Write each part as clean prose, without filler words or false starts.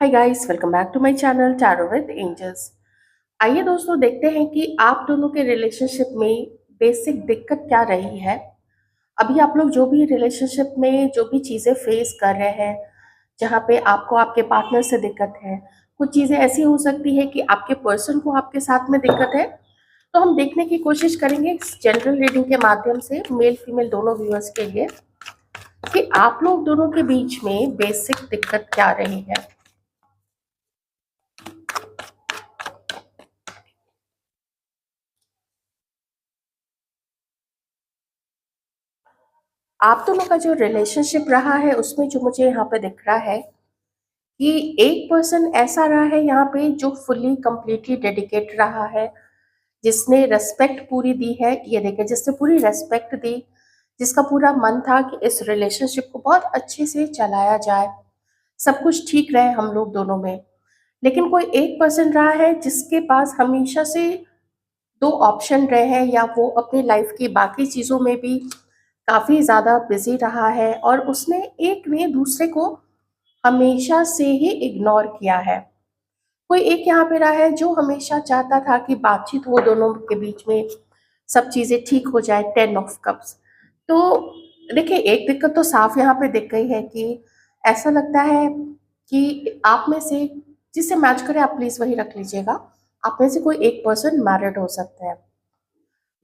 Hi guys, welcome back to my channel tarot with angels. आइए दोस्तों, देखते हैं कि आप दोनों के रिलेशनशिप में बेसिक दिक्कत क्या रही है। अभी आप लोग जो भी रिलेशनशिप में जो भी चीज़ें फेस कर रहे हैं, जहाँ पे आपको आपके पार्टनर से दिक्कत है, कुछ चीज़ें ऐसी हो सकती है कि आपके पर्सन को आपके साथ में दिक्कत है। तो हम देखने की कोशिश करेंगे इस जनरल रीडिंग के माध्यम से मेल फीमेल दोनों व्यूअर्स के लिए कि आप लोग दोनों के बीच में बेसिक दिक्कत क्या रही है। आप दोनों का जो रिलेशनशिप रहा है उसमें जो मुझे यहाँ पे दिख रहा है कि एक पर्सन ऐसा रहा है यहाँ पे जो फुल्ली कंप्लीटली डेडिकेट रहा है, जिसने रेस्पेक्ट पूरी दी है। ये देखिए, जिसने पूरी रेस्पेक्ट दी, जिसका पूरा मन था कि इस रिलेशनशिप को बहुत अच्छे से चलाया जाए, सब कुछ ठीक रहे हम लोग दोनों में। लेकिन कोई एक पर्सन रहा है जिसके पास हमेशा से दो ऑप्शन रहे हैं, या वो अपनी लाइफ की बाकी चीज़ों में भी काफ़ी ज़्यादा बिजी रहा है और उसने एक ने दूसरे को हमेशा से ही इग्नोर किया है। कोई एक यहाँ पे रहा है जो हमेशा चाहता था कि बातचीत हो दोनों के बीच में, सब चीज़ें ठीक हो जाए। 10 ऑफ कप्स। तो देखिए, एक दिक्कत तो साफ यहाँ पे दिख गई है कि ऐसा लगता है कि आप में से जिससे मैच करे आप प्लीज़ वही रख लीजिएगा। आप में से कोई एक पर्सन मैरिड हो सकता है,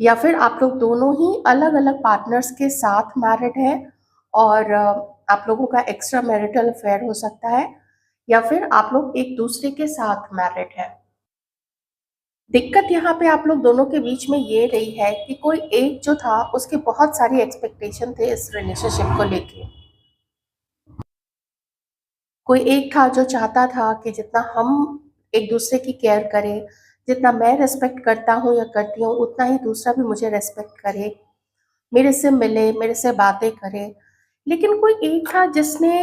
या फिर आप लोग दोनों ही अलग अलग पार्टनर्स के साथ मैरिड हैं और आप लोगों का एक्स्ट्रा मैरिटल अफेयर हो सकता है, या फिर आप लोग एक दूसरे के साथ मैरिड हैं। दिक्कत यहाँ पे आप लोग दोनों के बीच में ये रही है कि कोई एक जो था उसके बहुत सारी एक्सपेक्टेशन थे इस रिलेशनशिप को लेके। कोई एक था जो चाहता था कि जितना हम एक दूसरे की केयर करें, जितना मैं रेस्पेक्ट करता हूँ या करती हूँ, उतना ही दूसरा भी मुझे रेस्पेक्ट करे, मेरे से मिले, मेरे से बातें करे। लेकिन कोई एक था जिसने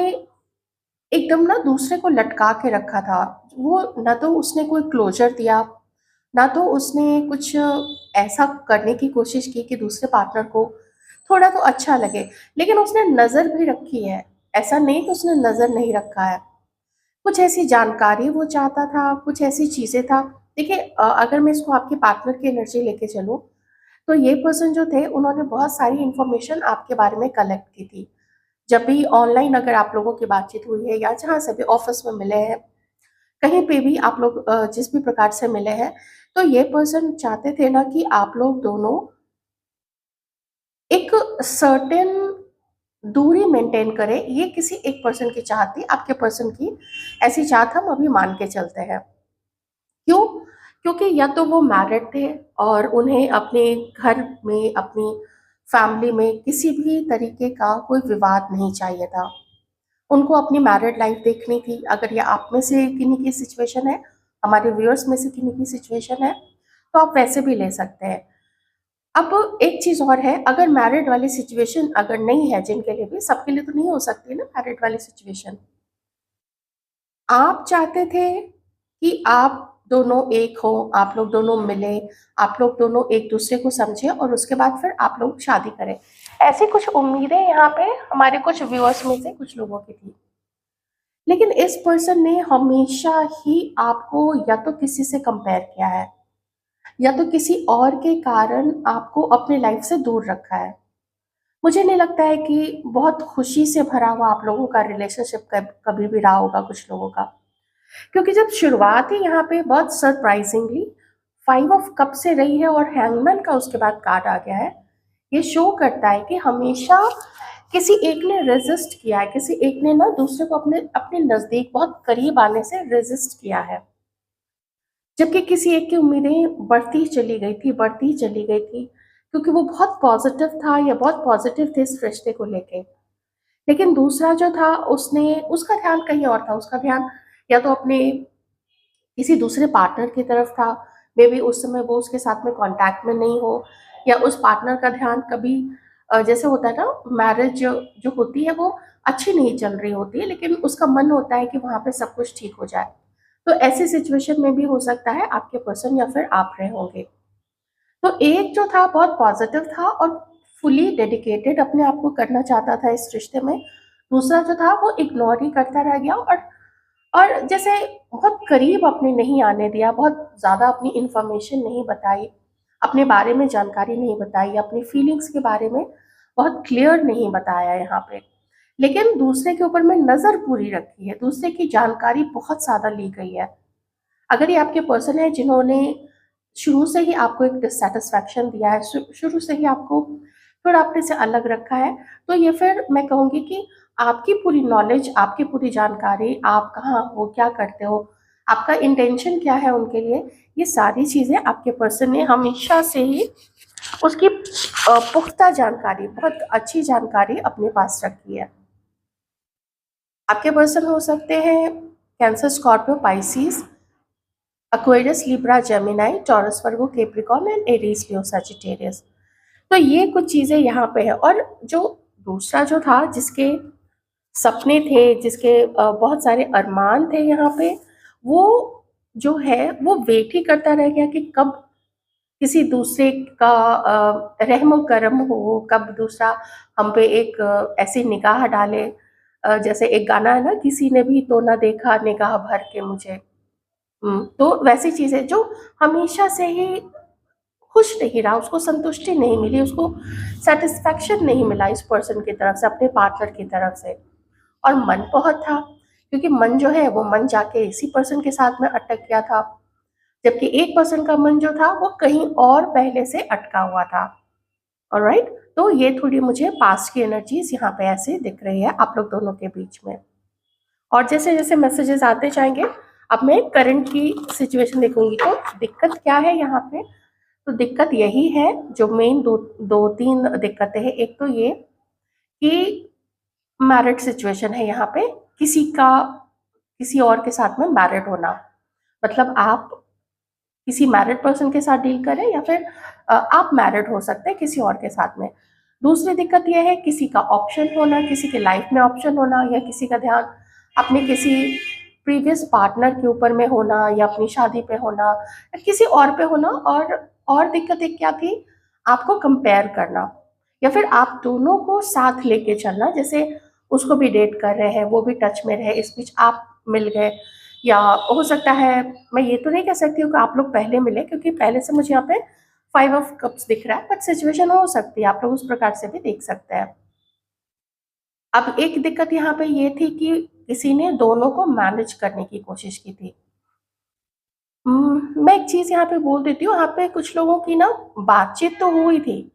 एकदम ना दूसरे को लटका के रखा था। वो ना तो उसने कोई क्लोज़र दिया, ना तो उसने कुछ ऐसा करने की कोशिश की कि दूसरे पार्टनर को थोड़ा तो अच्छा लगे। लेकिन उसने नज़र भी रखी है, ऐसा नहीं कि उसने नज़र नहीं रखा है। कुछ ऐसी जानकारी वो चाहता था, कुछ ऐसी चीज़ें था। देखिए, अगर मैं इसको आपके पार्टनर की एनर्जी लेके चलूँ, तो ये पर्सन जो थे उन्होंने बहुत सारी इन्फॉर्मेशन आपके बारे में कलेक्ट की थी। जब भी ऑनलाइन अगर आप लोगों की बातचीत हुई है या जहाँ से भी ऑफिस में मिले हैं, कहीं पे भी आप लोग जिस भी प्रकार से मिले हैं, तो ये पर्सन चाहते थे ना कि आप लोग दोनों एक सर्टेन दूरी मेंटेन करें। ये किसी एक पर्सन की चाहत थी, आपके पर्सन की ऐसी चाहत हम अभी मान के चलते हैं। क्यों? क्योंकि या तो वो मैरिड थे और उन्हें अपने घर में, अपनी फैमिली में किसी भी तरीके का कोई विवाद नहीं चाहिए था। उनको अपनी मैरिड लाइफ देखनी थी। अगर ये आप में से किन्हीं की सिचुएशन है, हमारे व्यूअर्स में से किन्हीं की सिचुएशन है, तो आप वैसे भी ले सकते हैं। अब एक चीज़ और है, अगर मैरिड वाली सिचुएशन अगर नहीं है, जिनके लिए भी, सबके लिए तो नहीं हो सकती है ना मैरिड वाली सिचुएशन। आप चाहते थे कि आप दोनों एक हो, आप लोग दोनों मिले, आप लोग दोनों एक दूसरे को समझे और उसके बाद फिर आप लोग शादी करें। ऐसी कुछ उम्मीदें यहाँ पे हमारे कुछ व्यूअर्स में से कुछ लोगों की थी। लेकिन इस पर्सन ने हमेशा ही आपको या तो किसी से कंपेयर किया है, या तो किसी और के कारण आपको अपनी लाइफ से दूर रखा है। मुझे नहीं लगता है कि बहुत खुशी से भरा हुआ आप लोगों का रिलेशनशिप कभी भी रहा होगा कुछ लोगों का। क्योंकि जब शुरुआत ही यहाँ पे बहुत सरप्राइजिंगली 5 ऑफ कप से रही है और हैंगमैन का उसके बाद कार्ड आ गया है, ये शो करता है कि हमेशा किसी एक ने रेजिस्ट किया है, किसी एक ने ना दूसरे को अपने अपने नज़दीक बहुत करीब आने से रेजिस्ट किया है। जबकि किसी एक की उम्मीदें बढ़ती चली गई थी, बढ़ती चली गई थी, क्योंकि वो बहुत पॉजिटिव था या बहुत पॉजिटिव थे इस रिश्ते को लेके। लेकिन दूसरा जो था, उसने उसका ध्यान कहीं और था। उसका ध्यान या तो अपने किसी दूसरे पार्टनर की तरफ था, मे बी उस समय वो उसके साथ में कांटेक्ट में नहीं हो, या उस पार्टनर का ध्यान कभी जैसे होता है ना, मैरिज जो जो होती है वो अच्छी नहीं चल रही होती है, लेकिन उसका मन होता है कि वहाँ पे सब कुछ ठीक हो जाए। तो ऐसी सिचुएशन में भी हो सकता है आपके पर्सन या फिर आप रहे होंगे। तो एक जो था बहुत पॉजिटिव था और फुली डेडिकेटेड अपने आप को करना चाहता था इस रिश्ते में। दूसरा जो था वो इग्नोर ही करता रह गया और और जैसे बहुत करीब आपने नहीं आने दिया, बहुत ज़्यादा अपनी इन्फॉर्मेशन नहीं बताई, अपने बारे में जानकारी नहीं बताई, अपनी फीलिंग्स के बारे में बहुत क्लियर नहीं बताया यहाँ पे। लेकिन दूसरे के ऊपर में नज़र पूरी रखी है, दूसरे की जानकारी बहुत ज़्यादा ली गई है। अगर ये आपके पर्सन है जिन्होंने शुरू से ही आपको एक डिससैटिस्फैक्शन दिया है, शुरू से ही आपको थोड़ा अपने से अलग रखा है, तो ये फिर मैं कहूँगी कि आपकी पूरी नॉलेज, आपकी पूरी जानकारी, आप कहाँ हो, क्या करते हो, आपका इंटेंशन क्या है उनके लिए, ये सारी चीज़ें आपके पर्सन ने हमेशा से ही उसकी पुख्ता जानकारी, बहुत अच्छी जानकारी अपने पास रखी है। आपके पर्सन हो सकते हैं cancer, Scorpio, Pisces, Aquarius, Libra, Gemini, taurus, Virgo, Capricorn and Aries, Leo, Sagittarius. तो ये कुछ चीज़ें यहाँ पे है। और जो दूसरा जो था, जिसके सपने थे, जिसके बहुत सारे अरमान थे यहाँ पे, वो जो है वो वेट ही करता रह गया कि कब किसी दूसरे का रहम करम हो, कब दूसरा हम पे एक ऐसी निगाह डाले। जैसे एक गाना है ना, किसी ने भी तो ना देखा निगाह भर के मुझे। तो वैसी चीज़ें जो हमेशा से ही खुश नहीं रहा, उसको संतुष्टि नहीं मिली, उसको सैटिस्फैक्शन नहीं मिला इस पर्सन की तरफ से, अपने पार्टनर की तरफ से। और मन बहुत था, क्योंकि मन जो है वो मन जाके इसी पर्सन के साथ में अटक गया था, जबकि एक पर्सन का मन जो था वो कहीं और पहले से अटका हुआ था। ऑलराइट, तो ये थोड़ी मुझे पास्ट की एनर्जीज यहाँ पे ऐसे दिख रही है आप लोग दोनों के बीच में। और जैसे जैसे मैसेजेस आते जाएंगे, अब मैं करंट की सिचुएशन देखूंगी। तो दिक्कत क्या है यहाँ पे? तो दिक्कत यही है, जो मेन दो दो तीन दिक्कतें हैं। एक तो ये कि मैरिड सिचुएशन है यहाँ पे, किसी का किसी और के साथ में मैरिड होना, मतलब आप किसी मैरिड पर्सन के साथ डील करें, या फिर आप मैरिड हो सकते हैं किसी और के साथ में। दूसरी दिक्कत यह है किसी का ऑप्शन होना, किसी के लाइफ में ऑप्शन होना, या किसी का ध्यान अपने किसी प्रीवियस पार्टनर के ऊपर में होना, या अपनी शादी पे होना, या किसी और पे होना। और दिक्कत एक क्या थी, आपको कंपेयर करना, या फिर आप दोनों को साथ लेके चलना। जैसे उसको भी डेट कर रहे हैं, वो भी टच में रहे, इस बीच आप मिल गए। या हो सकता है, मैं ये तो नहीं कह सकती हूँ कि आप लोग पहले मिले, क्योंकि पहले से मुझे यहाँ पे 5 ऑफ कप्स दिख रहा है, बट सिचुएशन हो सकती है, आप लोग उस प्रकार से भी देख सकते हैं। अब एक दिक्कत यहाँ पे ये थी कि किसी ने दोनों को मैनेज करने की कोशिश की थी। मैं एक चीज यहाँ पे बोल देती हूँ, यहाँ पे कुछ लोगों की ना बातचीत तो हुई थी,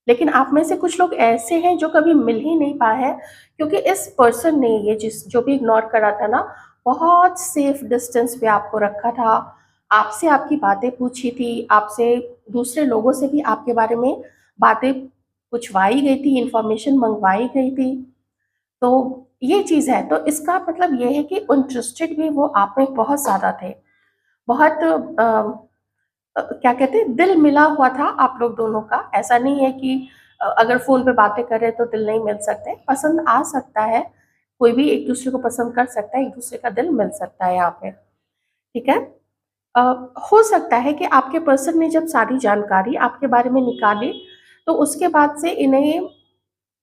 लेकिन आप में से कुछ लोग ऐसे हैं जो कभी मिल ही नहीं पाए हैं, क्योंकि इस पर्सन ने, ये जिस जो भी इग्नोर करा था ना, बहुत सेफ डिस्टेंस पे आपको रखा था, आपसे आपकी बातें पूछी थी, आपसे दूसरे लोगों से भी आपके बारे में बातें पूछवाई गई थी, इंफॉर्मेशन मंगवाई गई थी। तो ये चीज़ है, तो इसका मतलब ये है कि इंटरेस्टेड भी वो आप में बहुत ज़्यादा थे, बहुत क्या कहते हैं, दिल मिला हुआ था आप लोग दोनों का। ऐसा नहीं है कि अगर फ़ोन पे बातें कर रहे हैं तो दिल नहीं मिल सकते, पसंद आ सकता है, कोई भी एक दूसरे को पसंद कर सकता है, एक दूसरे का दिल मिल सकता है यहाँ पे, ठीक है। अ, हो सकता है कि आपके पर्सन ने जब सारी जानकारी आपके बारे में निकाली, तो उसके बाद से इन्हें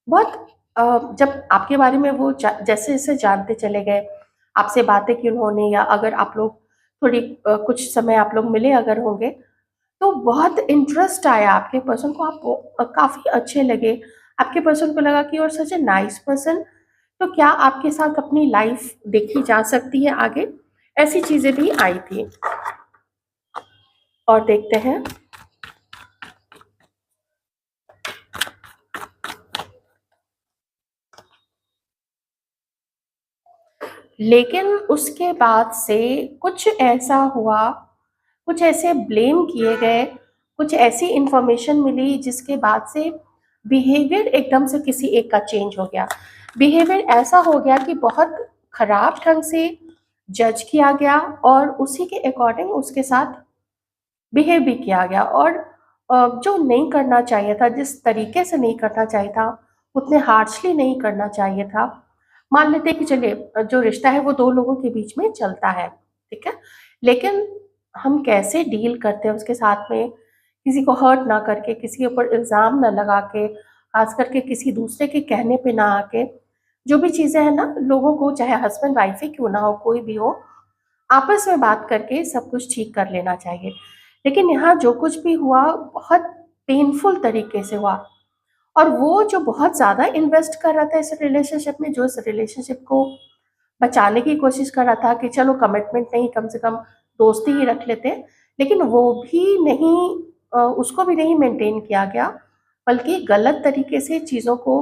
बहुत जब आपके बारे में वो जैसे जैसे जानते चले गए, आपसे बातें की उन्होंने, या अगर आप लोग थोड़ी कुछ समय आप लोग मिले अगर होंगे, तो बहुत इंटरेस्ट आया आपके पर्सन को, आप काफ़ी अच्छे लगे, आपके पर्सन को लगा कि और सच ए नाइस पर्सन, तो क्या आपके साथ अपनी लाइफ देखी जा सकती है आगे, ऐसी चीज़ें भी आई थी। और देखते हैं, लेकिन उसके बाद से कुछ ऐसा हुआ, कुछ ऐसे ब्लेम किए गए, कुछ ऐसी इंफॉर्मेशन मिली जिसके बाद से बिहेवियर एकदम से किसी एक का चेंज हो गया। बिहेवियर ऐसा हो गया कि बहुत खराब ढंग से जज किया गया, और उसी के अकॉर्डिंग उसके साथ बिहेव भी किया गया। और जो नहीं करना चाहिए था, जिस तरीके से नहीं करना चाहिए था, उतने हार्शली नहीं करना चाहिए था। मान लेते हैं कि चलिए जो रिश्ता है वो दो लोगों के बीच में चलता है, ठीक है, लेकिन हम कैसे डील करते हैं उसके साथ में, किसी को हर्ट ना करके, किसी के ऊपर इल्ज़ाम ना लगा के, खास करके किसी दूसरे के कहने पे ना आके। जो भी चीज़ें हैं ना, लोगों को चाहे हस्बैंड वाइफ ही क्यों ना हो, कोई भी हो, आपस में बात करके सब कुछ ठीक कर लेना चाहिए। लेकिन यहाँ जो कुछ भी हुआ बहुत पेनफुल तरीके से हुआ, और वो जो बहुत ज़्यादा इन्वेस्ट कर रहा था इस रिलेशनशिप में, जो इस रिलेशनशिप को बचाने की कोशिश कर रहा था कि चलो कमिटमेंट नहीं, कम से कम दोस्ती ही रख लेते हैं, लेकिन वो भी नहीं, उसको भी नहीं मेंटेन किया गया, बल्कि गलत तरीके से चीज़ों को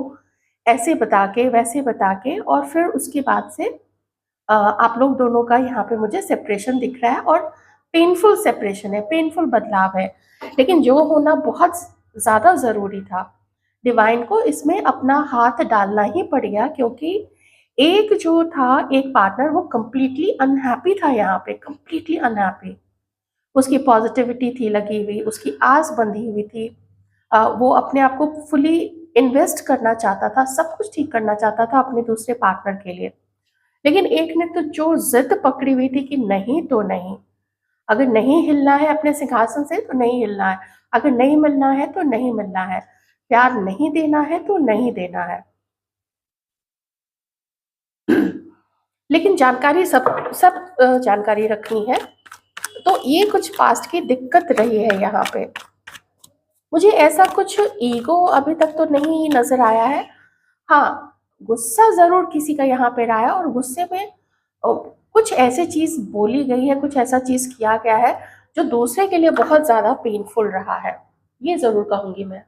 ऐसे बता के वैसे बता के, और फिर उसके बाद से आप लोग दोनों का यहाँ पे मुझे सेपरेशन दिख रहा है, और पेनफुल सेपरेशन है, पेनफुल बदलाव है, लेकिन जो होना बहुत ज़्यादा ज़रूरी था। डिवाइन को इसमें अपना हाथ डालना ही पड़ गया, क्योंकि एक जो था, एक पार्टनर, वो कंप्लीटली अनहैप्पी था यहाँ पे, कंप्लीटली अनहैप्पी। उसकी पॉजिटिविटी थी लगी हुई, उसकी आस बंधी हुई थी, वो अपने आप को फुली इन्वेस्ट करना चाहता था, सब कुछ ठीक करना चाहता था अपने दूसरे पार्टनर के लिए। लेकिन एक ने तो जो जिद पकड़ी हुई थी कि नहीं तो नहीं, अगर नहीं हिलना है अपने सिंहासन से तो नहीं हिलना है, अगर नहीं मिलना है तो नहीं मिलना है, प्यार नहीं देना है तो नहीं देना है। लेकिन जानकारी सब सब जानकारी रखनी है। तो ये कुछ पास्ट की दिक्कत रही है यहाँ पे। मुझे ऐसा कुछ ईगो अभी तक तो नहीं नजर आया है। हाँ, गुस्सा जरूर किसी का यहाँ पे रहा है, और गुस्से में कुछ ऐसी चीज बोली गई है, कुछ ऐसा चीज किया गया है जो दूसरे के लिए बहुत ज्यादा पेनफुल रहा है, ये जरूर कहूंगी मैं।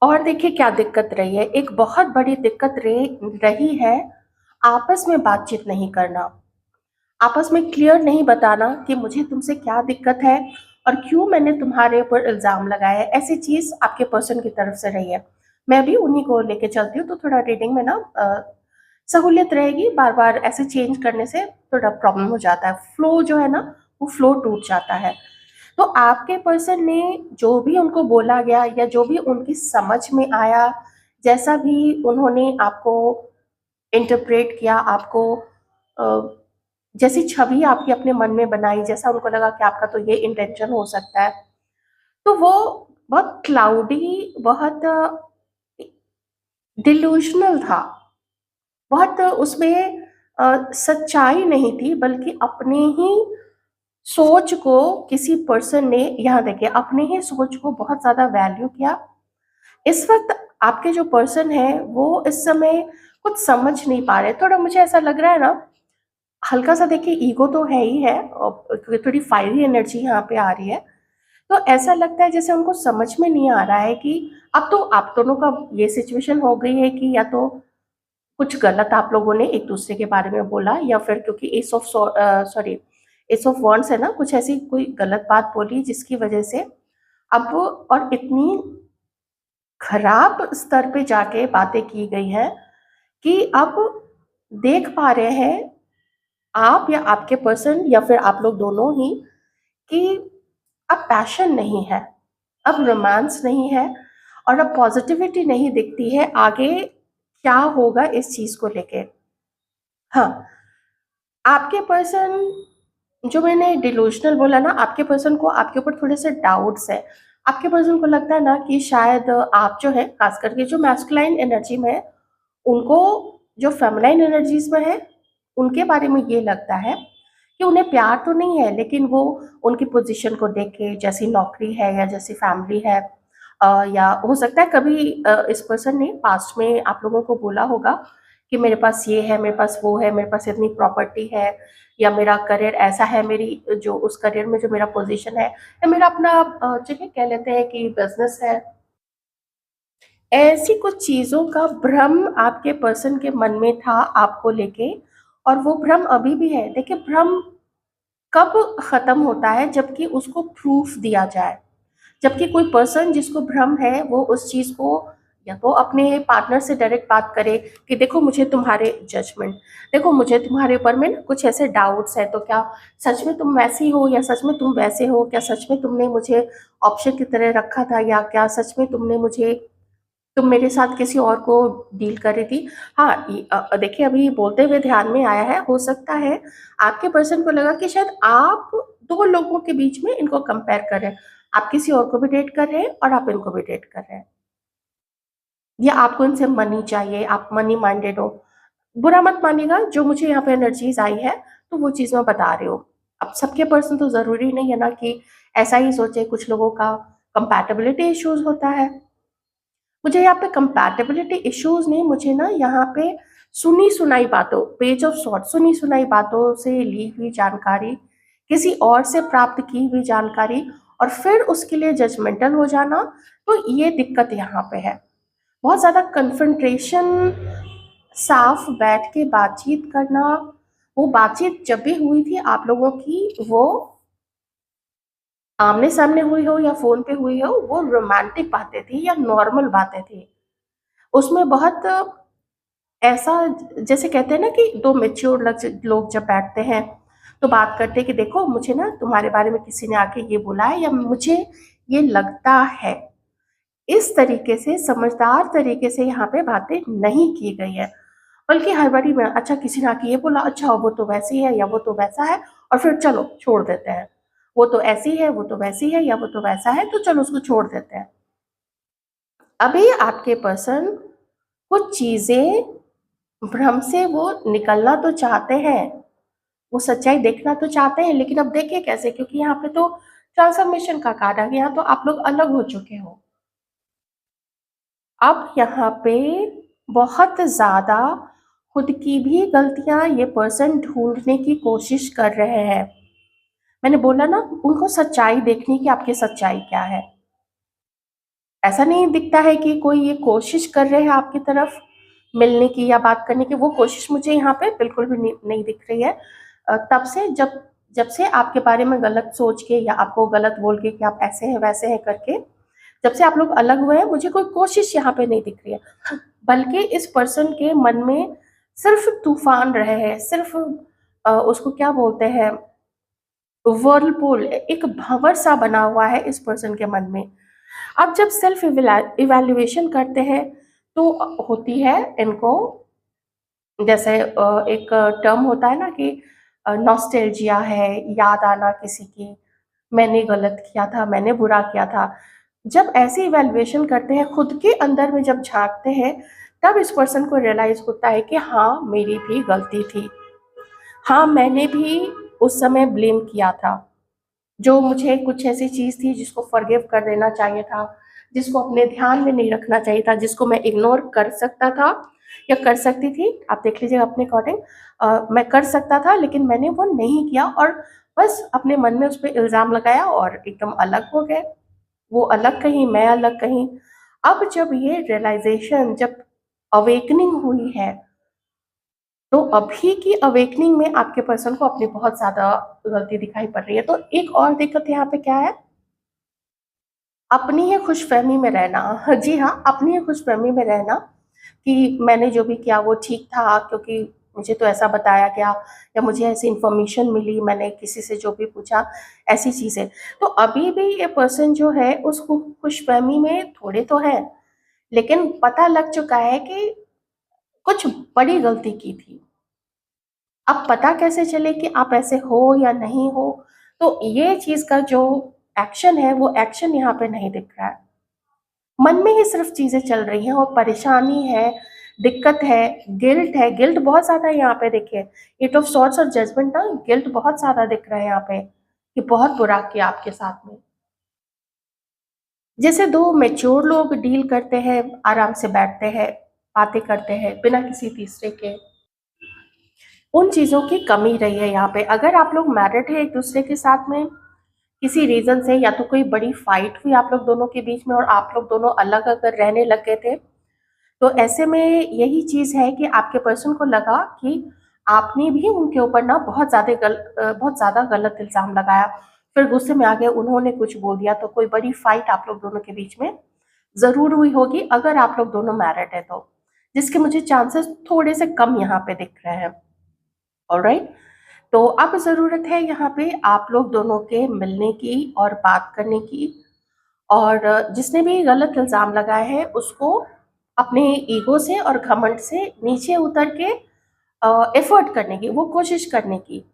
और देखिए क्या दिक्कत रही है, एक बहुत बड़ी दिक्कत रही है आपस में बातचीत नहीं करना, आपस में क्लियर नहीं बताना कि मुझे तुमसे क्या दिक्कत है और क्यों मैंने तुम्हारे ऊपर इल्ज़ाम लगाया है, ऐसी चीज़ आपके पर्सन की तरफ से रही है। मैं भी उन्हीं को लेके चलती हूँ, तो थोड़ा रीडिंग में ना सहूलियत रहेगी, बार बार ऐसे चेंज करने से थोड़ा प्रॉब्लम हो जाता है, फ्लो जो है ना, वो फ्लो टूट जाता है। तो आपके पर्सन ने जो भी उनको बोला गया, या जो भी उनकी समझ में आया, जैसा भी उन्होंने आपको इंटरप्रेट किया, आपको जैसी छवि आपकी अपने मन में बनाई, जैसा उनको लगा कि आपका तो ये इंटेंशन हो सकता है, तो वो बहुत क्लाउडी, बहुत डिल्यूशनल था, बहुत उसमें सच्चाई नहीं थी, बल्कि अपने ही सोच को किसी पर्सन ने, यहाँ देखिए, अपने ही सोच को बहुत ज़्यादा वैल्यू किया। इस वक्त आपके जो पर्सन है वो इस समय कुछ समझ नहीं पा रहे, थोड़ा मुझे ऐसा लग रहा है ना, हल्का सा देखिए ईगो तो है ही है, और थोड़ी फायरी एनर्जी यहाँ पे आ रही है। तो ऐसा लगता है जैसे उनको समझ में नहीं आ रहा है कि अब तो आप दोनों का ये सिचुएशन हो गई है कि या तो कुछ गलत आप लोगों ने एक दूसरे के बारे में बोला, या फिर क्योंकि S of sorry S of wands है ना, कुछ ऐसी कोई गलत बात बोली जिसकी वजह से अब और इतनी खराब स्तर पे जाके बातें की गई हैं कि अब देख पा रहे हैं आप या आपके पर्सन या फिर आप लोग दोनों ही कि अब पैशन नहीं है, अब रोमांस नहीं है, और अब पॉजिटिविटी नहीं दिखती है आगे क्या होगा इस चीज को लेके। हाँ, आपके पर्सन, जो मैंने डिलूशनल बोला ना, आपके पर्सन को आपके ऊपर थोड़े से डाउट्स है। आपके पर्सन को लगता है ना कि शायद आप जो है, खास करके जो मैस्कुलाइन एनर्जी में है, उनको जो फेमिनाइन एनर्जीज में है, उनके बारे में ये लगता है कि उन्हें प्यार तो नहीं है, लेकिन वो उनकी पोजीशन को देख के, जैसी नौकरी है या जैसी फैमिली है, या हो सकता है कभी इस पर्सन ने पास्ट में आप लोगों को बोला होगा कि मेरे पास ये है, मेरे पास वो है, मेरे पास इतनी प्रॉपर्टी है, या मेरा करियर ऐसा है, मेरी जो उस करियर में जो मेरा पोजीशन है, या मेरा अपना चलिए कह लेते हैं कि बिजनेस है। ऐसी कुछ चीज़ों का भ्रम आपके पर्सन के मन में था आपको लेके, और वो भ्रम अभी भी है। देखिए, भ्रम कब खत्म होता है, जबकि उसको प्रूफ दिया जाए, जबकि कोई पर्सन जिसको भ्रम है वो उस चीज़ को या तो अपने पार्टनर से डायरेक्ट बात करे कि देखो मुझे तुम्हारे जजमेंट, देखो मुझे तुम्हारे ऊपर में ना कुछ ऐसे डाउट्स है, तो क्या सच में तुम वैसी हो, या सच में तुम वैसे हो, क्या सच में तुमने मुझे ऑप्शन की तरह रखा था, या क्या सच में तुम मेरे साथ किसी और को डील कर रही थी। हाँ, देखिए अभी बोलते हुए ध्यान में आया है, हो सकता है आपके पर्सन को लगा कि शायद आप दो लोगों के बीच में इनको कंपेयर कर रहे हैं, आप किसी और को भी डेट कर रहे हैं और आप इनको भी डेट कर रहे हैं। या आपको इनसे मनी चाहिए, आप मनी माइंडेड हो। बुरा मत मानिएगा, जो मुझे यहाँ पे एनर्जीज आई है तो वो चीज़ मैं बता रही हूँ। अब सबके पर्सन तो ज़रूरी नहीं है ना कि ऐसा ही सोचे, कुछ लोगों का कंपैटिबिलिटी इश्यूज होता है। मुझे यहाँ पे कंपैटिबिलिटी इश्यूज नहीं, मुझे ना यहाँ पे सुनी सुनाई बातों, पेज ऑफ सॉर्ट, सुनी सुनाई बातों से ली हुई जानकारी, किसी और से प्राप्त की हुई जानकारी, और फिर उसके लिए जजमेंटल हो जाना, तो ये दिक्कत यहाँ पे है। बहुत ज़्यादा कन्फ्रंट्रेशन, साफ बैठ के बातचीत करना, वो बातचीत जब भी हुई थी आप लोगों की, वो आमने सामने हुई हो या फोन पे हुई हो, वो रोमांटिक बातें थी या नॉर्मल बातें थी। उसमें बहुत ऐसा, जैसे कहते हैं ना कि दो मेच्योर लोग जब बैठते हैं तो बात करते हैं कि देखो मुझे ना तुम्हारे बारे में किसी ने आके ये बोला है, या मुझे ये लगता है। इस तरीके से, समझदार तरीके से यहाँ पे बातें नहीं की गई है, बल्कि हर बारी में अच्छा किसी ने आके ये बोला, अच्छा वो तो वैसी है या वो तो वैसा है, और फिर चलो छोड़ देते हैं। वो तो ऐसी है, वो तो वैसी है, या वो तो वैसा है, तो चलो उसको छोड़ देते हैं। अभी आपके पर्सन कुछ चीजें, भ्रम से वो निकलना तो चाहते हैं, वो सच्चाई देखना तो चाहते हैं, लेकिन अब देखिए कैसे, क्योंकि यहाँ पे तो ट्रांसफॉर्मेशन का कार्ड आ गया, यहाँ तो आप लोग अलग हो चुके हो। अब यहाँ पे बहुत ज्यादा खुद की भी गलतियां ये पर्सन ढूंढने की कोशिश कर रहे हैं। मैंने बोला ना, उनको सच्चाई देखनी कि आपकी सच्चाई क्या है। ऐसा नहीं दिखता है कि कोई ये कोशिश कर रहे हैं आपकी तरफ मिलने की या बात करने की, वो कोशिश मुझे यहाँ पे बिल्कुल भी नहीं दिख रही है। तब से जब जब से आपके बारे में गलत सोच के या आपको गलत बोल के कि आप ऐसे हैं वैसे हैं करके, जब से आप लोग अलग हुए हैं, मुझे कोई कोशिश यहाँ पे नहीं दिख रही है। बल्कि इस पर्सन के मन में सिर्फ तूफान रहे हैं, सिर्फ उसको क्या बोलते हैं, वर्लपूल, एक भंवर सा बना हुआ है इस पर्सन के मन में। अब जब सेल्फ इवैल्यूएशन करते हैं तो होती है इनको, जैसे एक टर्म होता है ना कि नॉस्टैल्जिया है, याद आना किसी की, मैंने गलत किया था, मैंने बुरा किया था। जब ऐसे इवैल्यूएशन करते हैं, खुद के अंदर में जब झांकते हैं, तब इस पर्सन को रियलाइज होता है कि हाँ मेरी भी गलती थी, हाँ मैंने भी उस समय ब्लेम किया था, जो मुझे कुछ ऐसी चीज़ थी जिसको फॉरगिव कर देना चाहिए था, जिसको अपने ध्यान में नहीं रखना चाहिए था, जिसको मैं इग्नोर कर सकता था या कर सकती थी, आप देख लीजिएगा अपने अकॉर्डिंग। मैं कर सकता था लेकिन मैंने वो नहीं किया, और बस अपने मन में उस पर इल्ज़ाम लगाया और एकदम अलग हो गए। वो अलग कहीं, मैं अलग कहीं। अब जब ये रियलाइजेशन, जब अवेकनिंग हुई है, तो अभी की अवेकनिंग में आपके पर्सन को अपनी बहुत ज़्यादा गलती दिखाई पड़ रही है। तो एक और दिक्कत यहाँ पे क्या है, अपनी ही खुशफहमी में रहना। जी हाँ, अपनी ही खुशफहमी में रहना कि मैंने जो भी किया वो ठीक था, क्योंकि मुझे तो ऐसा बताया गया, या मुझे ऐसी इन्फॉर्मेशन मिली, मैंने किसी से जो भी पूछा, ऐसी चीज़ें। तो अभी भी ये पर्सन जो है उस खुशफहमी में थोड़े तो है, लेकिन पता लग चुका है कि कुछ बड़ी गलती की थी। अब पता कैसे चले कि आप ऐसे हो या नहीं हो, तो ये चीज़ का जो एक्शन है, वो एक्शन यहाँ पे नहीं दिख रहा है। मन में ही सिर्फ चीज़ें चल रही हैं, और परेशानी है, दिक्कत है, गिल्ट है, गिल्ट बहुत ज़्यादा है यहाँ पे। देखिए, एट ऑफ सॉर्ट्स और जजमेंट ना, गिल्ट बहुत ज़्यादा दिख रहा है यहाँ पे कि बहुत बुरा किया आपके साथ में। जैसे दो मैच्योर लोग डील करते हैं, आराम से बैठते हैं, बातें करते हैं बिना किसी तीसरे के, उन चीज़ों की कमी रही है यहाँ पे। अगर आप लोग मैरिड है एक दूसरे के साथ में, किसी रीज़न से, या तो कोई बड़ी फाइट हुई आप लोग दोनों के बीच में और आप लोग दोनों अलग अगर रहने लग गए थे, तो ऐसे में यही चीज़ है कि आपके पर्सन को लगा कि आपने भी उनके ऊपर ना बहुत ज़्यादा गलत इल्ज़ाम लगाया। फिर गुस्से में आ गए, उन्होंने कुछ बोल दिया, तो कोई बड़ी फाइट आप लोग दोनों के बीच में ज़रूर हुई होगी, अगर आप लोग दोनों मैरिड है तो, जिसके मुझे चांसेस थोड़े से कम यहाँ पे दिख रहे हैं। ऑलराइट, तो अब ज़रूरत है यहाँ पे आप लोग दोनों के मिलने की और बात करने की, और जिसने भी गलत इल्ज़ाम लगाए हैं उसको अपने ईगो से और घमंड से नीचे उतर के एफर्ट करने की, वो कोशिश करने की,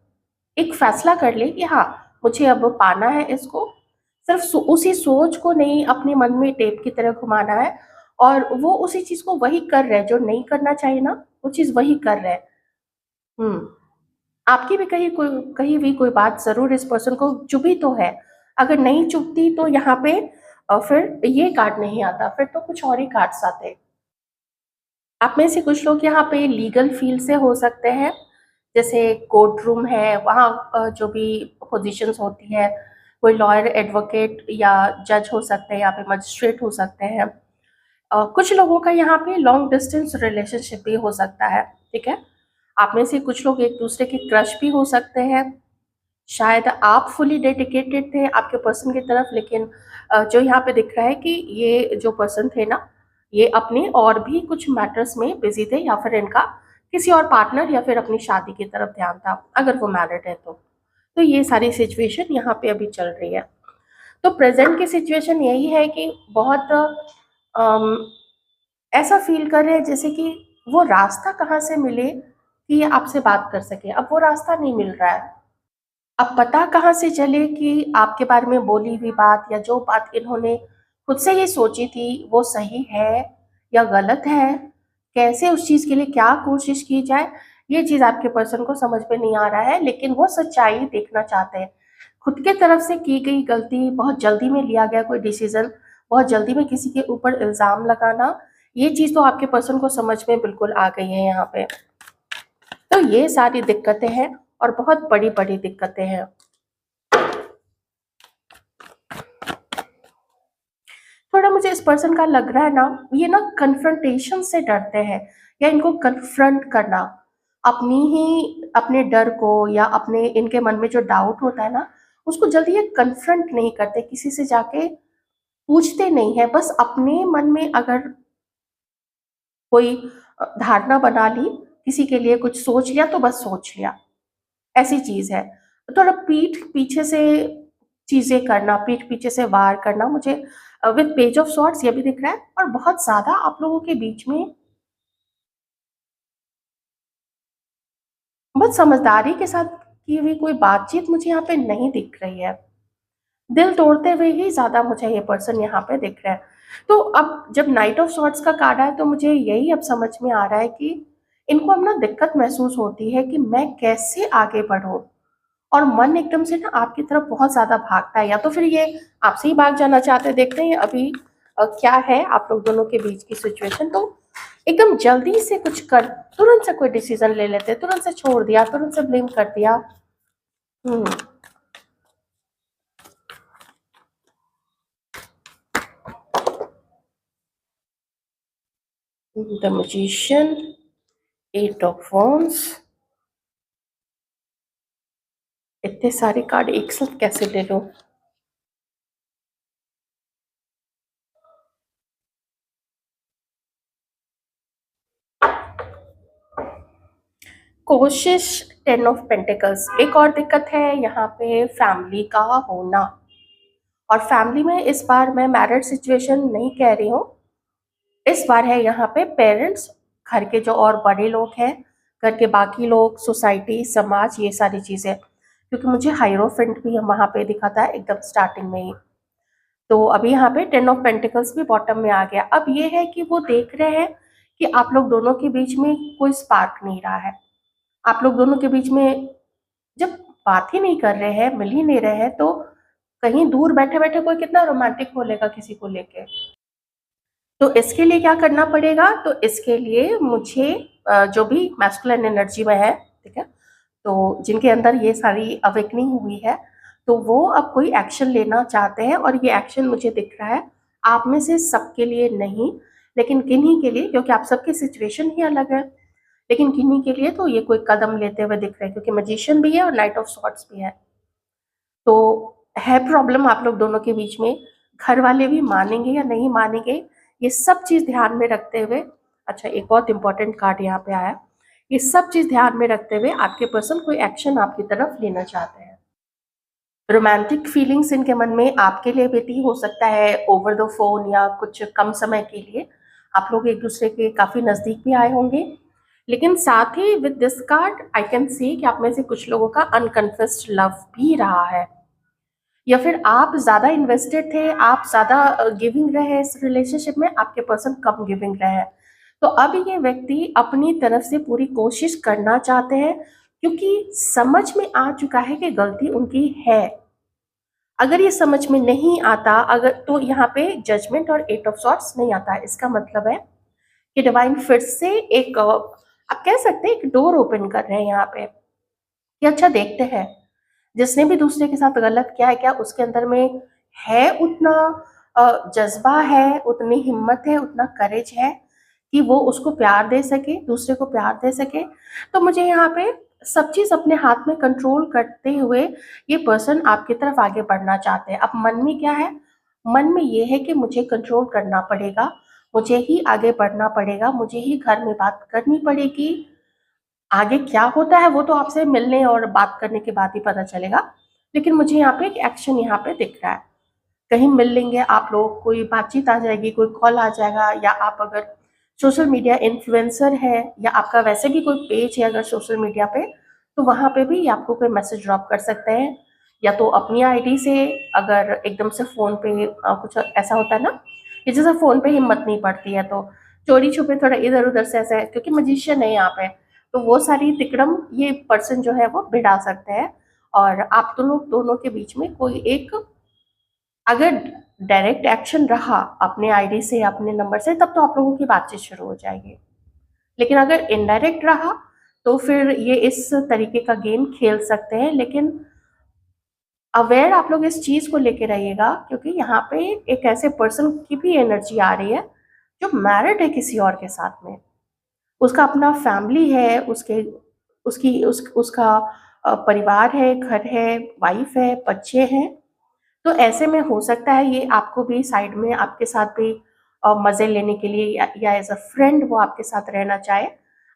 एक फैसला कर ले कि हाँ मुझे अब पाना है इसको। सिर्फ उसी सोच को नहीं अपने मन में टेप की तरह घुमाना है, और वो उसी चीज को वही कर रहे हैं जो नहीं करना चाहिए ना, वो चीज वही कर रहे हैं। हम्म। आपकी भी कहीं भी कोई बात जरूर इस पर्सन को चुभी तो है। अगर नहीं चुभती तो यहाँ पे फिर ये कार्ड नहीं आता, फिर तो कुछ और ही कार्ड्स आते। आप में से कुछ लोग यहाँ पे लीगल फील्ड से हो सकते हैं, जैसे कोर्ट रूम है वहाँ जो भी पोजीशंस होती है, कोई लॉयर, एडवोकेट या जज हो सकते हैं, यहाँ पे मजिस्ट्रेट हो सकते हैं। कुछ लोगों का यहाँ पे लॉन्ग डिस्टेंस रिलेशनशिप भी हो सकता है। ठीक है। आप में से कुछ लोग एक दूसरे के क्रश भी हो सकते हैं। शायद आप फुली डेडिकेटेड थे आपके पर्सन की तरफ, लेकिन जो यहाँ पे दिख रहा है कि ये जो पर्सन थे ना, ये अपने और भी कुछ मैटर्स में बिजी थे, या फिर इनका किसी और पार्टनर या फिर अपनी शादी की तरफ ध्यान था, अगर वो मैरिड है तो ये सारी सिचुएशन यहाँ पे अभी चल रही है। तो प्रेजेंट की सिचुएशन यही है कि बहुत अम, ऐसा फील कर रहे हैं जैसे कि वो रास्ता कहाँ से मिले कि ये आपसे बात कर सके, अब वो रास्ता नहीं मिल रहा है। अब पता कहाँ से चले कि आपके बारे में बोली हुई बात या जो बात इन्होंने खुद से ही सोची थी वो सही है या गलत है, कैसे उस चीज़ के लिए क्या कोशिश की जाए, ये चीज़ आपके पर्सन को समझ में नहीं आ रहा है, लेकिन वो सच्चाई देखना चाहते हैं। खुद के तरफ से की गई गलती, बहुत जल्दी में लिया गया कोई डिसीजन, बहुत जल्दी में किसी के ऊपर इल्ज़ाम लगाना, ये चीज़ तो आपके पर्सन को समझ में बिल्कुल आ गई है यहाँ पे। तो ये सारी दिक्कतें हैं और बहुत बड़ी बड़ी दिक्कतें हैं। थोड़ा मुझे इस पर्सन का लग रहा है ना, ये ना कन्फ्रंटेशन से डरते हैं, या इनको कन्फ्रंट करना, अपनी ही अपने डर को या अपने इनके मन में जो डाउट होता है ना, उसको जल्दी ये कन्फ्रंट नहीं करते, किसी से जाके पूछते नहीं है, बस अपने मन में अगर कोई धारणा बना ली, किसी के लिए कुछ सोच लिया तो बस सोच लिया, ऐसी चीज है। थोड़ा पीठ पीछे से चीजें करना, पीठ पीछे से वार करना, मुझे विद पेज ऑफ सॉर्ट्स ये भी दिख रहा है। और बहुत ज्यादा आप लोगों के बीच में बहुत समझदारी के साथ की हुई कोई बातचीत मुझे यहाँ पे नहीं दिख रही है। दिल तोड़ते हुए ही ज्यादा मुझे ये पर्सन यहाँ पे दिख रहा है। तो अब जब नाइट ऑफ सॉर्ट्स का कार्ड है तो मुझे यही अब समझ में आ रहा है कि इनको अब ना दिक्कत महसूस होती है कि मैं कैसे आगे बढ़ूं, और मन एकदम से ना आपकी तरफ बहुत ज्यादा भागता है, या तो फिर ये आपसे ही भाग जाना चाहते हैं। देखते हैं अभी क्या है आप लोग दोनों के बीच की सिचुएशन। तो एकदम जल्दी से कुछ कर, तुरंत से कोई डिसीजन ले लेते, तुरंत से छोड़ दिया, तुरंत से ब्लेम कर दिया। Hmm. The magician, eight of wands, इतने सारे कार्ड एक साथ कैसे ले लो। कोशिश, टेन ऑफ पेंटिकल्स। एक और दिक्कत है यहाँ पे फैमिली का होना, और फैमिली में इस बार मैं मैरिड सिचुएशन नहीं कह रही हूँ, इस बार है यहाँ पे पेरेंट्स, घर के जो और बड़े लोग हैं, घर के बाकी लोग, सोसाइटी, समाज, ये सारी चीजें, क्योंकि मुझे हाइरोफेंट भी वहां पे दिखा था एकदम स्टार्टिंग में ही। तो अभी यहाँ पे टेन ऑफ पेंटिकल्स भी बॉटम में आ गया। अब ये है कि वो देख रहे हैं कि आप लोग दोनों के बीच में कोई स्पार्क नहीं रहा है, आप लोग दोनों के बीच में जब बात ही नहीं कर रहे हैं, मिल ही नहीं रहे हैं, तो कहीं दूर बैठे बैठे कोई कितना रोमांटिक बोलेगा किसी को लेके। तो इसके लिए क्या करना पड़ेगा, तो इसके लिए मुझे जो भी मैस्कुलिन एनर्जी में है, ठीक है, तो जिनके अंदर ये सारी अवेकनिंग हुई है, तो वो अब कोई एक्शन लेना चाहते हैं, और ये एक्शन मुझे दिख रहा है आप में से सबके लिए नहीं, लेकिन किन्हीं के लिए, क्योंकि आप सबकी सिचुएशन ही अलग है, लेकिन किन्हीं के लिए तो ये कोई कदम लेते हुए दिख रहे हैं, क्योंकि मैजिशियन भी है और नाइट ऑफ सॉर्ट्स भी है। तो है प्रॉब्लम आप लोग दोनों के बीच में, घर वाले भी मानेंगे या नहीं मानेंगे, ये सब चीज ध्यान में रखते हुए। अच्छा, एक बहुत इंपॉर्टेंट कार्ड यहाँ पे आया, ये सब चीज ध्यान में रखते हुए आपके पर्सन कोई एक्शन आपकी तरफ लेना चाहते हैं। रोमांटिक फीलिंग्स इनके मन में आपके लिए भी हो सकता है, ओवर द फोन या कुछ कम समय के लिए आप लोग एक दूसरे के काफी नजदीक भी आए होंगे, लेकिन साथ ही with this card I can see कि आप में से कुछ लोगों का अनकन्फेस्ड लव भी रहा है। या फिर आप ज़्यादा इन्वेस्टेड थे, आप ज़्यादा गिविंग रहे इस रिलेशनशिप में, आपके पर्सन कम गिविंग रहे हैं। तो अब ये व्यक्ति अपनी तरफ से पूरी कोशिश करना चाहते हैं, क्योंकि समझ में आ चुका है कि गलती उनकी है। अगर ये समझ में नहीं आता, अगर तो यहाँ पे जजमेंट और एट ऑफ सॉर्ट्स नहीं आता है। इसका मतलब है कि डिवाइन फिर से एक आप कह सकते हैं एक डोर ओपन कर रहे हैं यहाँ पे कि अच्छा देखते हैं, जिसने भी दूसरे के साथ गलत किया है, क्या उसके अंदर में है उतना जज्बा है, उतनी हिम्मत है, उतना करेज है कि वो उसको प्यार दे सके, दूसरे को प्यार दे सके। तो मुझे यहाँ पे सब चीज़ अपने हाथ में कंट्रोल करते हुए ये पर्सन आपकी तरफ आगे बढ़ना चाहते हैं। अब मन में क्या है? मन में ये है कि मुझे कंट्रोल करना पड़ेगा, मुझे ही आगे बढ़ना पड़ेगा, मुझे ही घर में बात करनी पड़ेगी। आगे क्या होता है वो तो आपसे मिलने और बात करने के बाद ही पता चलेगा, लेकिन मुझे यहाँ पे एक एक्शन यहाँ पे दिख रहा है। कहीं मिल लेंगे आप लोग, कोई बातचीत आ जाएगी, कोई कॉल आ जाएगा, या आप अगर सोशल मीडिया इन्फ्लुएंसर है या आपका वैसे भी कोई पेज है अगर सोशल मीडिया पे, तो वहाँ पे भी आपको कोई मैसेज ड्रॉप कर सकते हैं। या तो अपनी आईडी से, अगर एकदम से फ़ोन पे कुछ ऐसा होता है ना कि जैसे फ़ोन पे हिम्मत नहीं पड़ती है, तो चोरी छुपे थोड़ा इधर उधर से ऐसे, क्योंकि मजिशियन है यहाँ पे, तो वो सारी तिकड़म ये पर्सन जो है वो बिड़ा सकते हैं। और आप दोनों के बीच में कोई एक, अगर डायरेक्ट एक्शन रहा अपने आईडी से या अपने नंबर से, तब तो आप लोगों की बातचीत शुरू हो जाएगी। लेकिन अगर इनडायरेक्ट रहा तो फिर ये इस तरीके का गेम खेल सकते हैं। लेकिन अवेयर आप लोग इस चीज़ को लेके रहिएगा, क्योंकि यहाँ पे एक ऐसे पर्सन की भी एनर्जी आ रही है जो मैरिड है किसी और के साथ में। उसका अपना फैमिली है, उसके उसकी उसका परिवार है, घर है, वाइफ है, बच्चे हैं। तो ऐसे में हो सकता है ये आपको भी साइड में आपके साथ भी मज़े लेने के लिए या एज़ अ फ्रेंड वो आपके साथ रहना चाहे।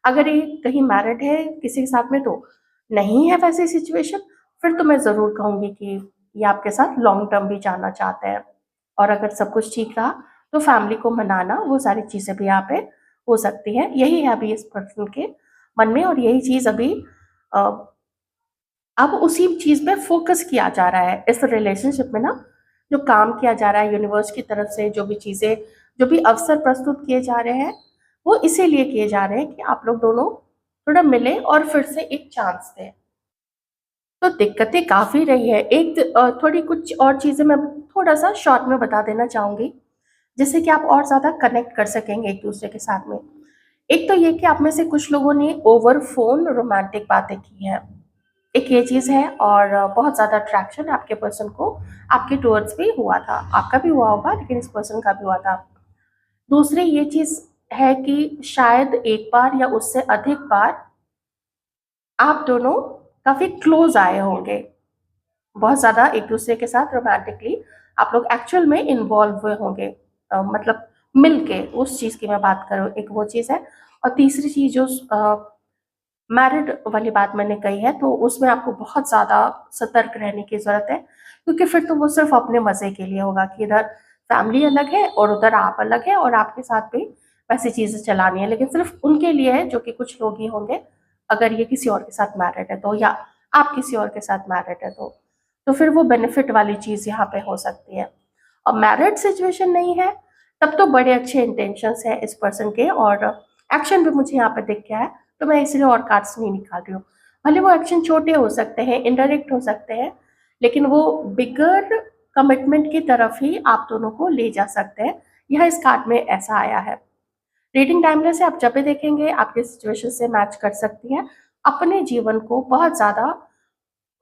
अगर ये कहीं मैरिड है किसी के साथ में तो नहीं है वैसी सिचुएशन, फिर तो मैं ज़रूर कहूँगी कि ये आपके साथ लॉन्ग टर्म भी जाना चाहते हैं। और अगर सब कुछ ठीक रहा तो फैमिली को मनाना, वो सारी चीज़ें भी यहाँ पे हो सकती हैं। यही है अभी इस पर्सन के मन में, और यही चीज़ अभी अ, अब उसी चीज़ पे फ़ोकस किया जा रहा है। इस रिलेशनशिप में ना जो काम किया जा रहा है यूनिवर्स की तरफ से, जो भी चीज़ें, जो भी अवसर प्रस्तुत किए जा रहे हैं, वो इसीलिए किए जा रहे हैं कि आप लोग दोनों थोड़ा मिलें और फिर से एक चांस दें। तो दिक्कतें काफ़ी रही है। एक थोड़ी कुछ और चीज़ें मैं थोड़ा-सा शॉर्ट में बता देना चाहूँगी, जिससे कि आप और ज़्यादा कनेक्ट कर सकेंगे एक-दूसरे के साथ में। एक तो ये कि आप में से कुछ लोगों ने ओवर फ़ोन रोमांटिक बातें की हैं। एक ये चीज़ है, और बहुत ज़्यादा अट्रैक्शन आपके पर्सन को आपके टुवर्ड्स भी हुआ था। आपका भी हुआ होगा, लेकिन इस पर्सन का भी हुआ था। दूसरी ये चीज़ है कि शायद एक बार या उससे अधिक बार आप दोनों काफ़ी क्लोज़ आए होंगे। बहुत ज़्यादा एक-दूसरे के साथ रोमांटिकली आप लोग एक्चुअल में इन्वॉल्व हुए होंगे। मतलब मिल के, उस चीज़ की मैं बात कर रही हूँ, एक वो चीज़ है। और तीसरी चीज़ जो मैरिड वाली बात मैंने कही है, तो उसमें आपको बहुत ज़्यादा सतर्क रहने की ज़रूरत है, क्योंकि फिर तो वो सिर्फ़ अपने मज़े के लिए होगा कि इधर फैमिली अलग है और उधर आप अलग हैं, और आपके साथ भी वैसी चीज़ें चलानी है, लेकिन सिर्फ़ उनके लिए है, जो कि कुछ लोग ही होंगे, अगर ये किसी और के साथ मैरिड है तो, या आप किसी और के साथ मैरिड है तो। तो फिर वो बेनिफिट वाली चीज़ यहाँ पे हो सकती है। और मैरिड सिचुएशन नहीं है, तब तो बड़े अच्छे इंटेंशंस हैं इस पर्सन के, और एक्शन भी मुझे यहाँ पे दिख गया है, तो मैं इसलिए और कार्ड्स नहीं निकाल रही हूँ। भले वो एक्शन छोटे हो सकते हैं, इनडायरेक्ट हो सकते हैं, लेकिन वो बिगर कमिटमेंट की तरफ ही आप दोनों को ले जा सकते हैं। यह इस कार्ड में ऐसा आया है। रीडिंग टाइमलेस है, आप जब भी देखेंगे आपके सिचुएशन से मैच कर सकती हैं। अपने जीवन को बहुत ज़्यादा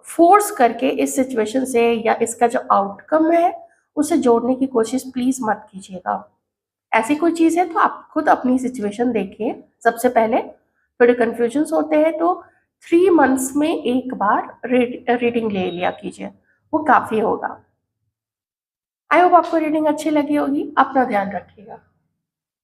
फ़ोर्स करके इस सिचुएशन से या इसका जो आउटकम है, उसे जोड़ने की कोशिश प्लीज़ मत कीजिएगा। ऐसी कोई चीज़ है तो आप खुद अपनी सिचुएशन देखिए। सबसे पहले थोड़े कन्फ्यूजन्स होते हैं तो 3 मंथ्स में एक बार रीडिंग ले लिया कीजिए, वो काफ़ी होगा। आई होप आपको रीडिंग अच्छी लगी होगी। अपना ध्यान रखिएगा।